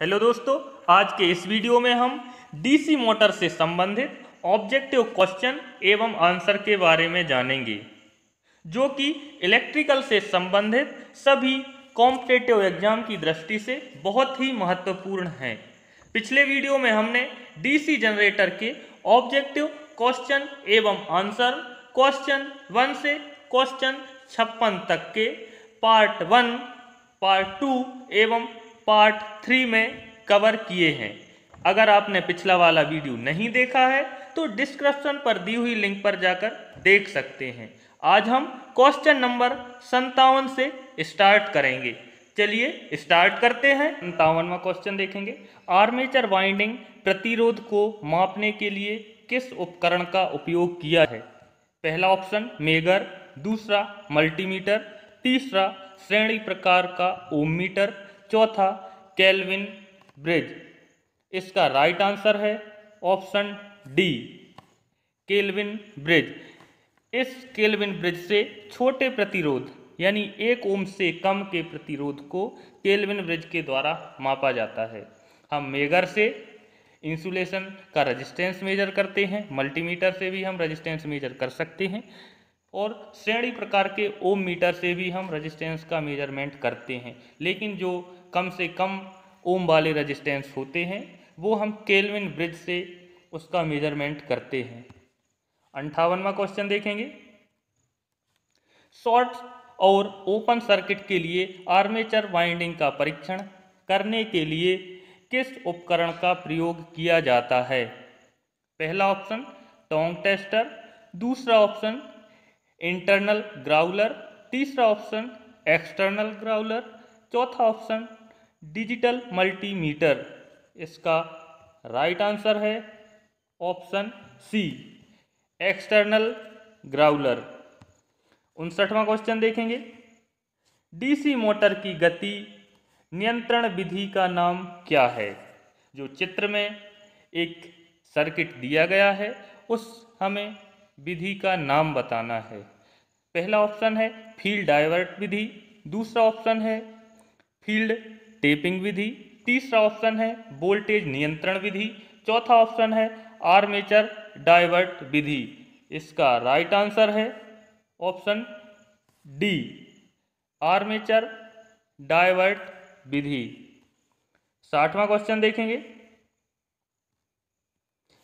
Hello दोस्तों, आज के इस वीडियो में हम डीसी मोटर से संबंधित ऑब्जेक्टिव क्वेश्चन एवं आंसर के बारे में जानेंगे, जो कि इलेक्ट्रिकल से संबंधित सभी कॉम्पिटिटिव एग्जाम की दृष्टि से बहुत ही महत्वपूर्ण हैं। पिछले वीडियो में हमने डीसी जनरेटर के ऑब्जेक्टिव क्वेश्चन एवं आंसर क्वेश्चन 1 से क्वेश्चन 56 तक के पार्ट 1, पार्ट 2 एवं पार्ट 3 में कवर किए हैं। अगर आपने पिछला वाला वीडियो नहीं देखा है तो डिस्क्रिप्शन पर दी हुई लिंक पर जाकर देख सकते हैं। आज हम क्वेश्चन नंबर 57 से स्टार्ट करेंगे। चलिए स्टार्ट करते हैं। 57वां क्वेश्चन देखेंगे। आर्मेचर वाइंडिंग प्रतिरोध को मापने के लिए किस उपकरण का उपयोग किया है? पहला ऑप्शन मेगर, दूसरा मल्टीमीटर, तीसरा श्रेणी प्रकार का ओम मीटर, चौथा केल्विन ब्रिज। इसका राइट आंसर है ऑप्शन डी, केल्विन ब्रिज। इस केल्विन ब्रिज से छोटे प्रतिरोध यानी 1 ओम से कम के प्रतिरोध को केल्विन ब्रिज के द्वारा मापा जाता है। हम मेगर से इंसुलेशन का रेजिस्टेंस मेजर करते हैं, मल्टीमीटर से भी हम रेजिस्टेंस मेजर कर सकते हैं और श्रेणी प्रकार के ओम मीटर से भी हम रेजिस्टेंस का मेजरमेंट करते हैं। लेकिन जो कम से कम ओम वाले रेजिस्टेंस होते हैं वो हम केल्विन ब्रिज से उसका मेजरमेंट करते हैं। 58वां क्वेश्चन देखेंगे। शॉर्ट और ओपन सर्किट के लिए आर्मेचर वाइंडिंग का परीक्षण करने के लिए किस उपकरण का प्रयोग किया जाता है? पहला ऑप्शन टोंग टेस्टर, दूसरा ऑप्शन इंटरनल ग्राउलर, तीसरा ऑप्शन एक्सटर्नल ग्राउलर, चौथा ऑप्शन डिजिटल मल्टीमीटर। इसका राइट आंसर है ऑप्शन सी, एक्सटर्नल ग्राउलर। 59वां क्वेश्चन देखेंगे। डीसी मोटर की गति नियंत्रण विधि का नाम क्या है? जो चित्र में एक सर्किट दिया गया है उस हमें विधि का नाम बताना है। पहला ऑप्शन है फील्ड डाइवर्ट विधि, दूसरा ऑप्शन है फील्ड टेपिंग विधि, तीसरा ऑप्शन है वोल्टेज नियंत्रण विधि, चौथा ऑप्शन है आर्मेचर डाइवर्ट विधि। इसका राइट आंसर है ऑप्शन डी, आर्मेचर डाइवर्ट विधि। 60वां क्वेश्चन देखेंगे।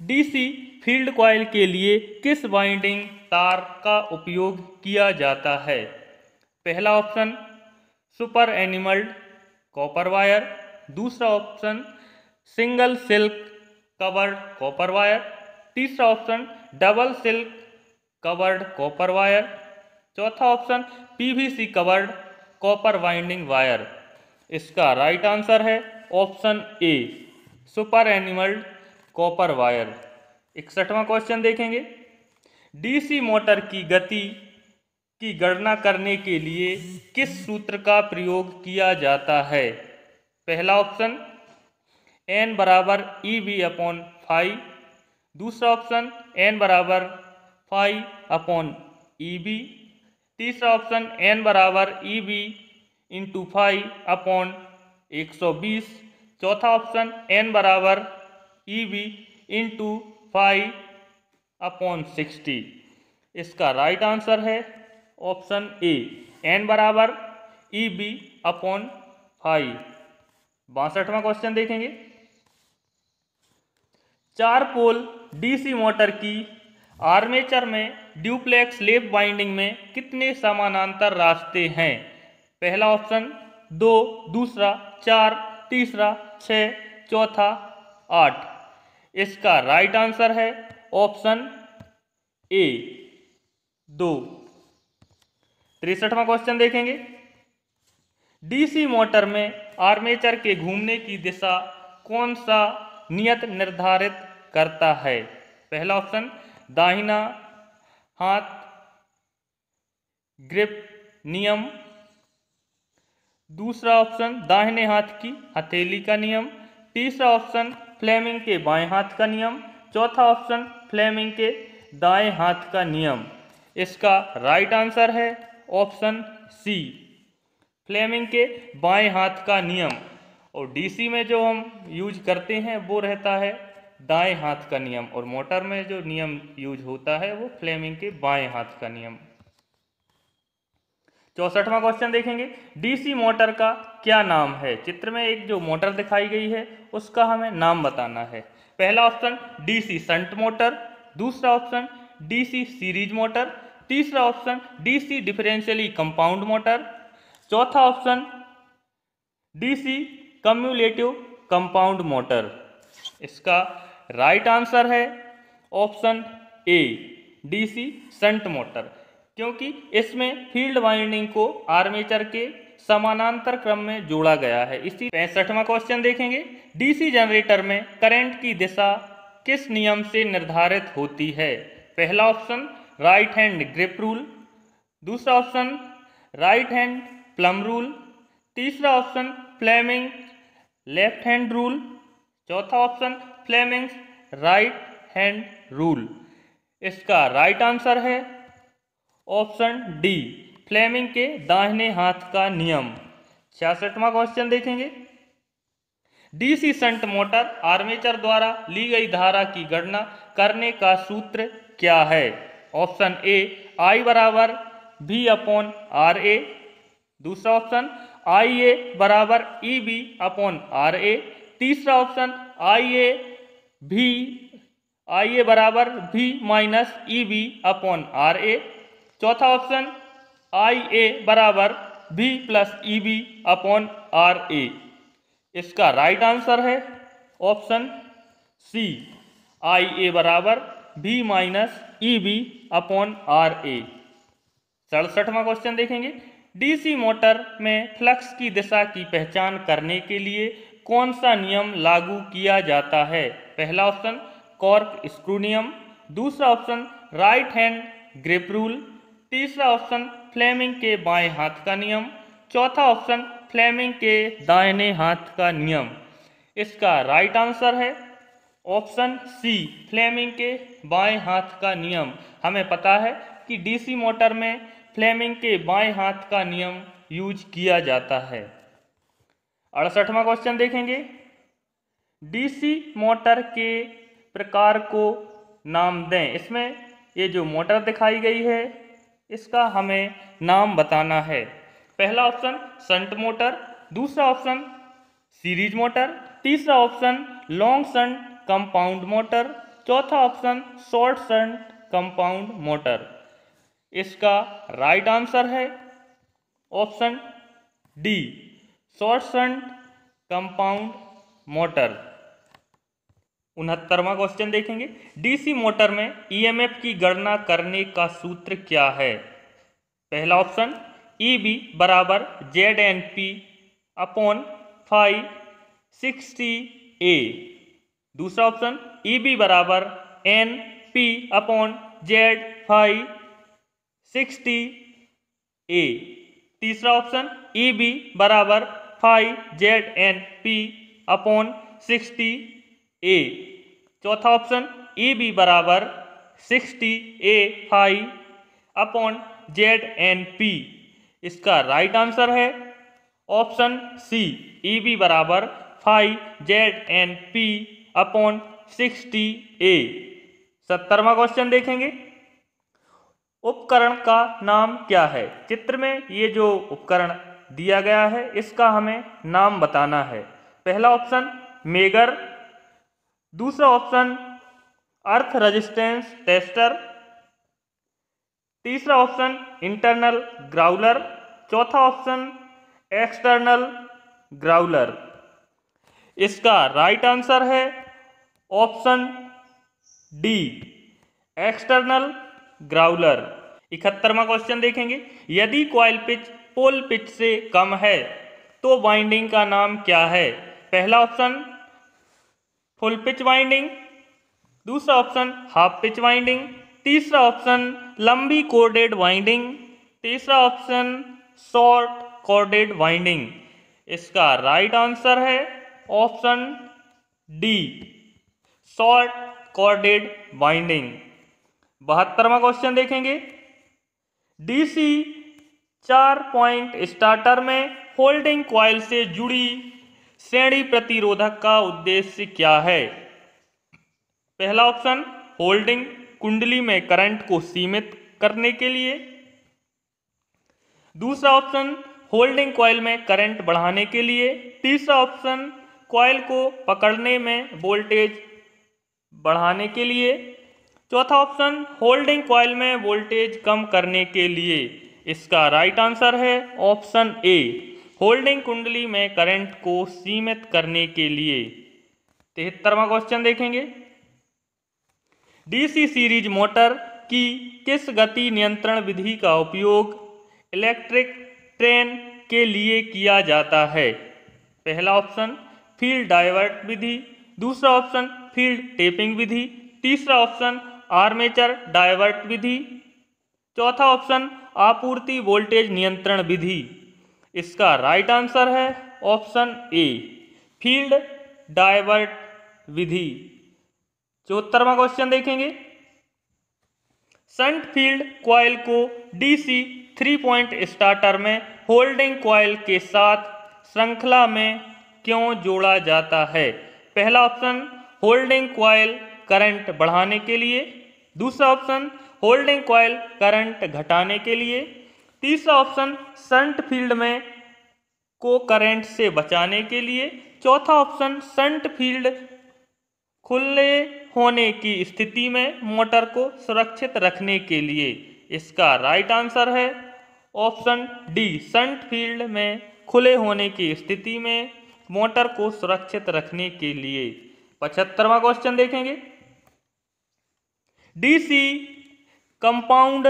डीसी फील्ड कॉइल के लिए किस वाइंडिंग तार का उपयोग किया जाता है? पहला option super enamelled copper wire, दूसरा option single silk covered copper wire, तीसरा option double silk covered copper wire, चौथा option PVC covered copper winding wire. इसका राइट आंसर है option A, super enamelled copper wire. 61वां question देखेंगे। DC motor की गति की गणना करने के लिए किस सूत्र का प्रयोग किया जाता है? पहला ऑप्शन n बराबर EB/φ, दूसरा ऑप्शन n बराबर φ/EB, तीसरा ऑप्शन n बराबर EB/φ/120, चौथा ऑप्शन n बराबर EB/φ/60। इसका राइट आंसर है ऑप्शन ए, n बराबर EB/φ। 62वां क्वेश्चन देखेंगे। 4 पोल डीसी मोटर की आर्मेचर में ड्यूप्लेक्स लैप वाइंडिंग में कितने समानांतर रास्ते हैं? पहला ऑप्शन 2, दूसरा 4, तीसरा 6, चौथा 8। इसका राइट आंसर है ऑप्शन ए, 2। 63वां क्वेश्चन देखेंगे। डीसी मोटर में आर्मेचर के घूमने की दिशा कौन सा नियत निर्धारित करता है? पहला ऑप्शन दाहिना हाथ ग्रिप नियम, दूसरा ऑप्शन दाहिने हाथ की हथेली का नियम, तीसरा ऑप्शन फ्लेमिंग के बाएं हाथ का नियम, चौथा ऑप्शन फ्लेमिंग के दाएं हाथ का नियम। इसका राइट आंसर है ऑप्शन सी, फ्लेमिंग के बाएं हाथ का नियम। और डीसी में जो हम यूज करते हैं वो रहता है दाएं हाथ का नियम, और मोटर में जो नियम यूज होता है वो फ्लेमिंग के बाएं हाथ का नियम। 64वां क्वेश्चन देखेंगे, डीसी मोटर का क्या नाम है। चित्र में एक जो मोटर दिखाई गई है उसका हमें नाम बताना है। पहला ऑप्शन डीसी शंट मोटर, दूसरा ऑप्शन डीसी सीरीज मोटर, तीसरा option DC differentially compound motor, चौथा option DC cumulative compound motor. इसका राइट आंसर है option A DC shunt motor, क्योंकि इसमें फील्ड वाइंडिंग को आर्मेचर के समानांतर क्रम में जोड़ा गया है। इसी 65वां क्वेश्चन देखेंगे, डीसी जनरेटर में करंट की दिशा किस नियम से निर्धारित होती है। पहला option right hand grip rule, दूसरा option right hand palm rule, तीसरा option Fleming left hand rule, चौथा option Fleming right hand rule. इसका राइट आंसर है ऑप्शन डी फ्लेमिंग के दाहिने हाथ का नियम। 66वां क्वेश्चन देखेंगे, डीसी शंट मोटर आर्मेचर द्वारा ली गई धारा की गणना करने का सूत्र क्या है। ऑप्शन ए आई बराबर भी अपॉन आर ए, दूसरा ऑप्शन आई ए बराबर E B upon R A, तीसरा ऑप्शन आई ए बराबर V minus E B upon R A, चौथा ऑप्शन आई ए बराबर V plus E B upon R A. इसका right answer है option C I A बराबर V minus E B upon R A. 67वां question देखेंगे, DC motor में flux की दिशा की पहचान करने के लिए कौन सा नियम लागू किया जाता है। पहला ऑप्शन कॉर्क स्क्रू नियम, दूसरा option right hand grip rule, तीसरा ऑप्शन फ्लेमिंग के बाएं हाथ का नियम, चौथा ऑप्शन फ्लेमिंग के दाहिने हाथ का नियम। इसका राइट आंसर है ऑप्शन सी फ्लेमिंग के बाएं हाथ का नियम। हमें पता है कि डीसी मोटर में फ्लेमिंग के बाएं हाथ का नियम यूज किया जाता है। 68वां क्वेश्चन देखेंगे, डीसी मोटर के प्रकार को नाम दें। इसमें ये जो मोटर दिखाई गई है इसका हमें नाम बताना है। पहला ऑप्शन शंट मोटर, दूसरा ऑप्शन सीरीज मोटर, तीसरा option long shunt compound motor, चौथा option short shunt compound motor. इसका राइट आंसर है option D short shunt compound motor. 69वां क्वेश्चन देखेंगे, डीसी मोटर में ईएमएफ की गणना करने का सूत्र क्या है। पहला ऑप्शन ई बी बराबर Z N P upon 560 A, दूसरा ऑप्शन ई बी बराबर N P upon Z 560 A, तीसरा ऑप्शन ई बी बराबर 5 जेड एन पी अपॉन 60 ए, चौथा ऑप्शन ई बी बराबर 60 ए 5 अपॉन जेड एन पी। इसका राइट आंसर है option सी ई B बराबर 5 Z N P upon 60 ए। 70वां question देखेंगे, उपकरण का नाम क्या है। चित्र में ये जो उपकरण दिया गया है इसका हमें नाम बताना है। पहला ऑप्शन मेगर, दूसरा ऑप्शन अर्थ रेजिस्टेंस टेस्टर, तीसरा ऑप्शन इंटरनल ग्राउलर, चौथा ऑप्शन एक्सटर्नल ग्राउलर। इसका राइट आंसर है ऑप्शन डी एक्सटर्नल ग्राउलर। 71वां क्वेश्चन देखेंगे, यदि कॉइल पिच पोल पिच से कम है तो वाइंडिंग का नाम क्या है। पहला ऑप्शन फुल पिच वाइंडिंग, दूसरा ऑप्शन हाफ पिच वाइंडिंग, तीसरा ऑप्शन लंबी कोर्डेड वाइंडिंग, तीसरा ऑप्शन शॉर्ट कोर्डेड वाइंडिंग। इसका राइट आंसर है option D short corded winding. 72वां क्वेश्चन देखेंगे, डीसी 4 पॉइंट स्टार्टर में होल्डिंग कॉइल से जुड़ी श्रेणी प्रतिरोधक का उद्देश्य क्या है? पहला ऑप्शन होल्डिंग कुंडली में करंट को सीमित करने के लिए। दूसरा ऑप्शन होल्डिंग कॉइल में करंट बढ़ाने के लिए। तीसरा ऑप्शन कॉइल को पकड़ने में वोल्टेज बढ़ाने के लिए। चौथा ऑप्शन होल्डिंग कॉइल में वोल्टेज कम करने के लिए। इसका राइट आंसर है ऑप्शन ए, होल्डिंग कुंडली में करंट को सीमित करने के लिए। 73वां क्वेश्चन देखेंगे। डीसी सीरीज मोटर की किस गति नियंत्रण विधि का उपयोग इलेक्ट्रिक ट्रेन के लिए किया जाता है? पहला ऑप्शन फील्ड डाइवर्ट विधि। दूसरा ऑप्शन फील्ड टेपिंग विधि। तीसरा ऑप्शन आर्मेचर डाइवर्ट विधि। चौथा ऑप्शन आपूर्ति वोल्टेज नियंत्रण विधि। इसका राइट आंसर है ऑप्शन ए, फील्ड डाइवर्ट विधि। 74वां क्वेश्चन देखेंगे। शंट फील्ड कॉइल को डीसी 3 पॉइंट स्टार्टर में होल्डिंग कॉइल के साथ श्रृंखला में क्यों जोड़ा जाता है? पहला ऑप्शन होल्डिंग कॉइल करंट बढ़ाने के लिए। दूसरा ऑप्शन होल्डिंग कॉइल करंट घटाने के लिए। तीसरा ऑप्शन शंट फील्ड में को करंट से बचाने के लिए। चौथा ऑप्शन शंट फील्ड खुले होने की स्थिति में मोटर को सुरक्षित रखने के लिए। इसका राइट आंसर है ऑप्शन डी, शंट फील्ड में खुले होने की स्थिति में मोटर को सुरक्षित रखने के लिए। 75वां क्वेश्चन देखेंगे। डीसी कंपाउंड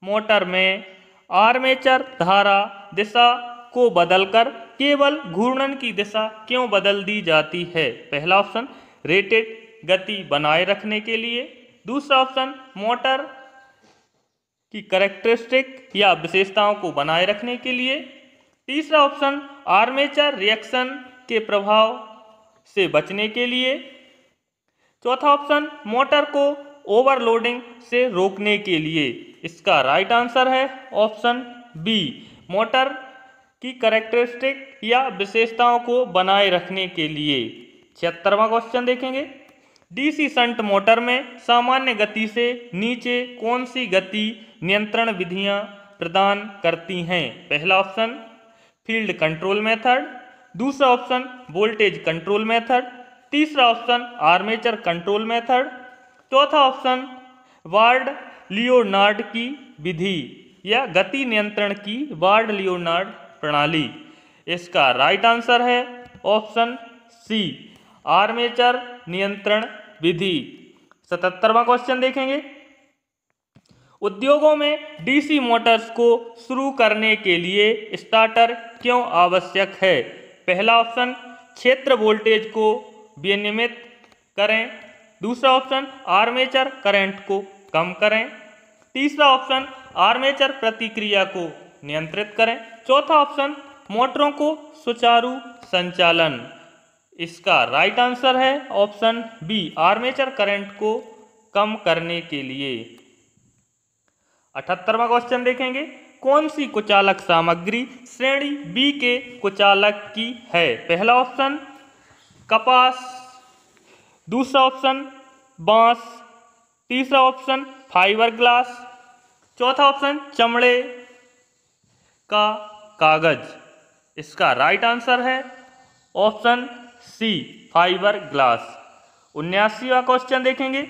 मोटर में आर्मेचर धारा दिशा को बदलकर केवल घूर्णन की दिशा क्यों बदल दी जाती है? पहला ऑप्शन रेटेड गति बनाए रखने के लिए। दूसरा ऑप्शन मोटर की कैरेक्टरिस्टिक या विशेषताओं को बनाए रखने के लिए। तीसरा ऑप्शन आर्मेचर रिएक्शन के प्रभाव से बचने के लिए। चौथा ऑप्शन मोटर को ओवरलोडिंग से रोकने के लिए। इसका राइट आंसर है ऑप्शन बी, मोटर की कैरेक्टरिस्टिक या विशेषताओं को बनाए रखने के लिए। 76वां क्वेश्चन देखेंगे। डीसी शंट मोटर में सामान्य गति से नीचे कौन सी गति नियंत्रण विधियां प्रदान करती हैं? पहला ऑप्शन फील्ड कंट्रोल मेथड। दूसरा ऑप्शन वोल्टेज कंट्रोल मेथड। तीसरा ऑप्शन आर्मेचर कंट्रोल मेथड। चौथा ऑप्शन वार्ड लियोनार्ड की विधि या गति नियंत्रण की वार्ड लियोनार्ड प्रणाली। इसका राइट आंसर है ऑप्शन सी, आर्मेचर नियंत्रण विधि। 77वां क्वेश्चन देखेंगे। उद्योगों में डीसी मोटर्स को शुरू करने के लिए स्टार्टर क्यों आवश्यक है? पहला ऑप्शन क्षेत्र वोल्टेज को विनियमित करें। दूसरा ऑप्शन आर्मेचर करंट को कम करें। तीसरा ऑप्शन आर्मेचर प्रतिक्रिया को नियंत्रित करें। चौथा ऑप्शन मोटरों को सुचारू संचालन। इसका राइट आंसर है ऑप्शन बी, आर्मेचर करंट को कम करने के लिए। 78वां क्वेश्चन देखेंगे। कौन सी कुचालक सामग्री श्रेणी बी के कुचालक की है? पहला ऑप्शन कपास। दूसरा ऑप्शन बांस। तीसरा ऑप्शन फाइबर ग्लास। चौथा ऑप्शन चमड़े का कागज। इसका राइट आंसर है ऑप्शन सी, फाइबर ग्लास। 79वां क्वेश्चन देखेंगे।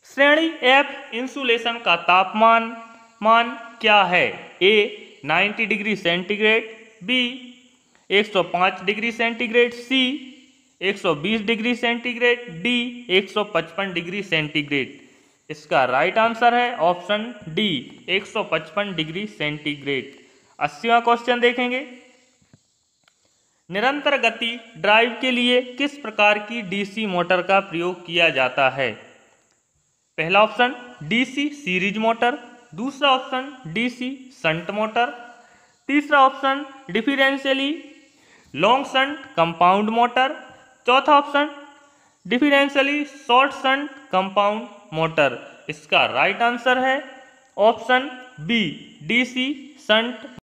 श्रेणी एफ इंसुलेशन का तापमान मान क्या है? A 90 degree centigrade, B 105 degree centigrade, C 120 degree centigrade, D 155 degree centigrade. इसका राइट आंसर है ऑप्शन डी, 155 डिग्री सेंटीग्रेड। 80वां क्वेश्चन देखेंगे। निरंतर गति ड्राइव के लिए किस प्रकार की डीसी मोटर का प्रयोग किया जाता है? पहला ऑप्शन डीसी सीरीज मोटर। दूसरा ऑप्शन डीसी शंट मोटर। तीसरा option differentially long shunt compound motor. चौथा option differentially short shunt compound motor. इसका राइट आंसर है ऑप्शन बी, डीसी शंट